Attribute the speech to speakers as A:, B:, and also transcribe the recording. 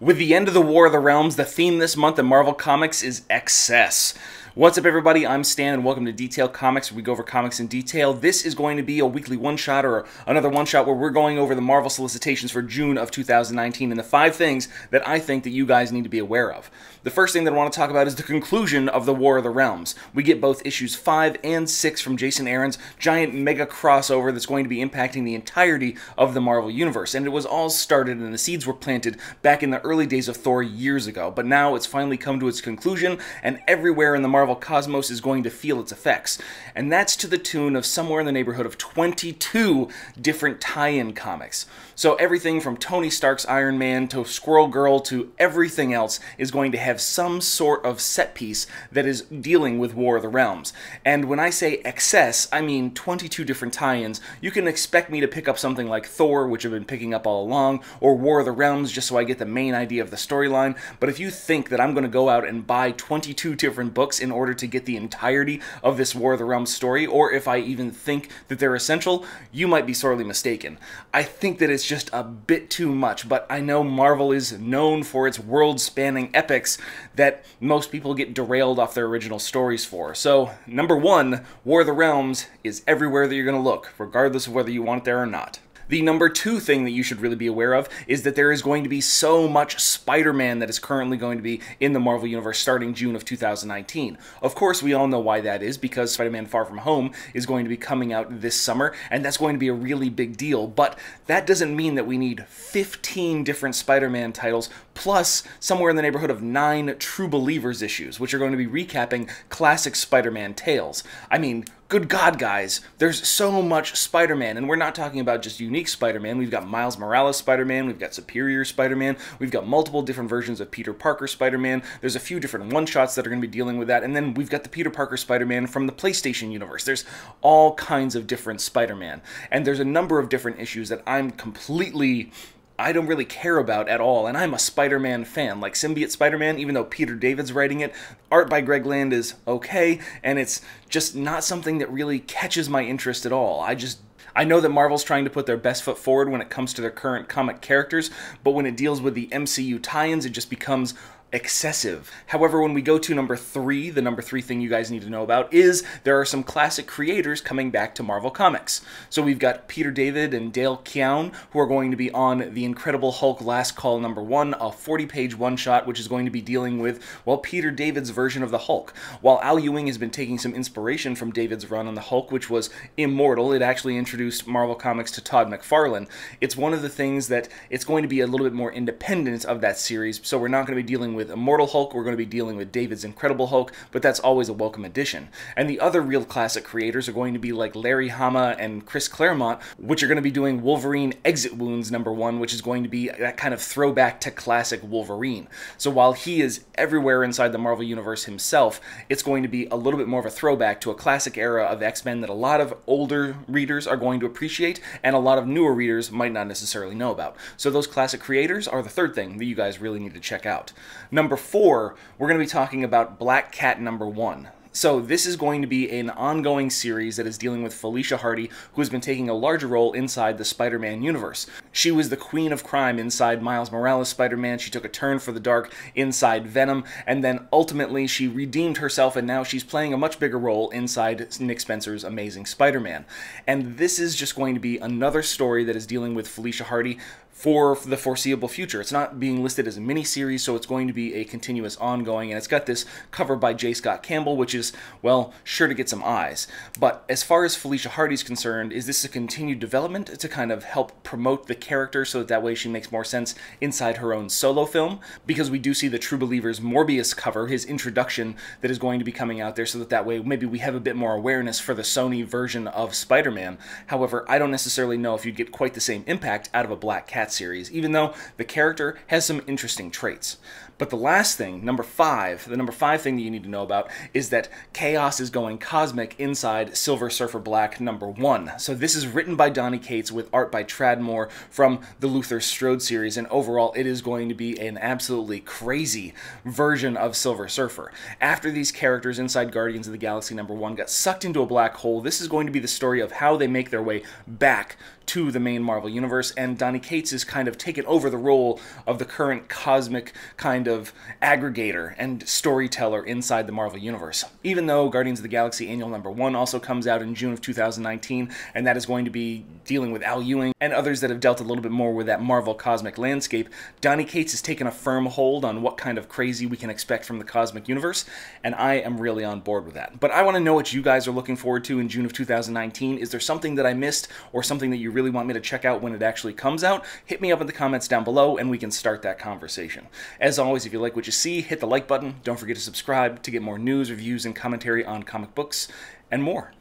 A: With the end of the War of the Realms, the theme this month in Marvel Comics is excess. What's up, everybody? I'm Stan, and welcome to Detail Comics, where we go over comics in detail. This is going to be a weekly one-shot, or another one-shot, where we're going over the Marvel Solicitations for June of 2019, and the 5 things that I think that you guys need to be aware of. The first thing that I want to talk about is the conclusion of the War of the Realms. We get both issues 5 and 6 from Jason Aaron's giant mega crossover that's going to be impacting the entirety of the Marvel Universe, and it was all started and the seeds were planted back in the early days of Thor years ago, but now it's finally come to its conclusion, and everywhere in the Marvel cosmos is going to feel its effects. And that's to the tune of somewhere in the neighborhood of 22 different tie-in comics. So everything from Tony Stark's Iron Man to Squirrel Girl to everything else is going to have some sort of set piece that is dealing with War of the Realms. And when I say excess, I mean 22 different tie-ins. You can expect me to pick up something like Thor, which I've been picking up all along, or War of the Realms just so I get the main idea of the storyline. But if you think that I'm going to go out and buy 22 different books in order to get the entirety of this War of the Realms story, or if I even think that they're essential, you might be sorely mistaken. I think that it's just a bit too much, but I know Marvel is known for its world-spanning epics that most people get derailed off their original stories for. So, number 1, War of the Realms is everywhere that you're going to look, regardless of whether you want it there or not. The number 2 thing that you should really be aware of is that there is going to be so much Spider-Man that is currently going to be in the Marvel Universe starting June of 2019. Of course, we all know why that is, because Spider-Man Far From Home is going to be coming out this summer, and that's going to be a really big deal, but that doesn't mean that we need 15 different Spider-Man titles, plus somewhere in the neighborhood of 9 True Believers issues, which are going to be recapping classic Spider-Man tales. I mean, good God, guys, there's so much Spider-Man, and we're not talking about just unique Spider-Man. We've got Miles Morales Spider-Man, we've got Superior Spider-Man, we've got multiple different versions of Peter Parker Spider-Man, there's a few different one-shots that are going to be dealing with that, and then we've got the Peter Parker Spider-Man from the PlayStation universe. There's all kinds of different Spider-Man, and there's a number of different issues that I don't really care about at all, and I'm a Spider-Man fan, like Symbiote Spider-Man, even though Peter David's writing it. Art by Greg Land is okay, and it's just not something that really catches my interest at all. I know that Marvel's trying to put their best foot forward when it comes to their current comic characters, but when it deals with the MCU tie-ins, it just becomes excessive. However, when we go to number 3, the number 3 thing you guys need to know about is there are some classic creators coming back to Marvel Comics. So we've got Peter David and Dale Keown, who are going to be on The Incredible Hulk Last Call number 1, a 40-page one-shot which is going to be dealing with, well, Peter David's version of the Hulk. While Al Ewing has been taking some inspiration from David's run on the Hulk, which was immortal, it actually introduced Marvel Comics to Todd McFarlane. It's one of the things that it's going to be a little bit more independent of that series, so we're not going to be dealing with Immortal Hulk, we're going to be dealing with David's Incredible Hulk, but that's always a welcome addition. And the other real classic creators are going to be like Larry Hama and Chris Claremont, which are going to be doing Wolverine Exit Wounds number 1, which is going to be that kind of throwback to classic Wolverine. So while he is everywhere inside the Marvel Universe himself, it's going to be a little bit more of a throwback to a classic era of X-Men that a lot of older readers are going to appreciate, and a lot of newer readers might not necessarily know about. So those classic creators are the third thing that you guys really need to check out. Number 4, we're going to be talking about Black Cat number 1. So this is going to be an ongoing series that is dealing with Felicia Hardy, who has been taking a larger role inside the Spider-Man universe. She was the queen of crime inside Miles Morales' Spider-Man, she took a turn for the dark inside Venom, and then ultimately she redeemed herself, and now she's playing a much bigger role inside Nick Spencer's Amazing Spider-Man. And this is just going to be another story that is dealing with Felicia Hardy for the foreseeable future. It's not being listed as a miniseries, so it's going to be a continuous ongoing, and it's got this cover by J. Scott Campbell, which is, well, sure to get some eyes. But as far as Felicia Hardy's concerned, is this a continued development to kind of help promote the character so that way she makes more sense inside her own solo film? Because we do see the True Believers Morbius cover, his introduction, that is going to be coming out there, so that way maybe we have a bit more awareness for the Sony version of Spider-Man. However, I don't necessarily know if you'd get quite the same impact out of a Black Cat series, even though the character has some interesting traits. But the last thing, number 5, the number 5 thing that you need to know about is that chaos is going cosmic inside Silver Surfer Black number 1. So this is written by Donny Cates with art by Tradd Moore from the Luther Strode series, and overall it is going to be an absolutely crazy version of Silver Surfer. After these characters inside Guardians of the Galaxy number 1 got sucked into a black hole, this is going to be the story of how they make their way back to the main Marvel Universe, and Donny Cates has kind of taken over the role of the current cosmic kind of aggregator and storyteller inside the Marvel Universe. Even though Guardians of the Galaxy Annual #1 also comes out in June of 2019, and that is going to be dealing with Al Ewing and others that have dealt a little bit more with that Marvel cosmic landscape, Donny Cates has taken a firm hold on what kind of crazy we can expect from the cosmic universe, and I am really on board with that. But I want to know what you guys are looking forward to in June of 2019. Is there something that I missed or something that you really want me to check out when it actually comes out? Hit me up in the comments down below and we can start that conversation. As always, if you like what you see, hit the like button. Don't forget to subscribe to get more news, reviews, and commentary on comic books and more.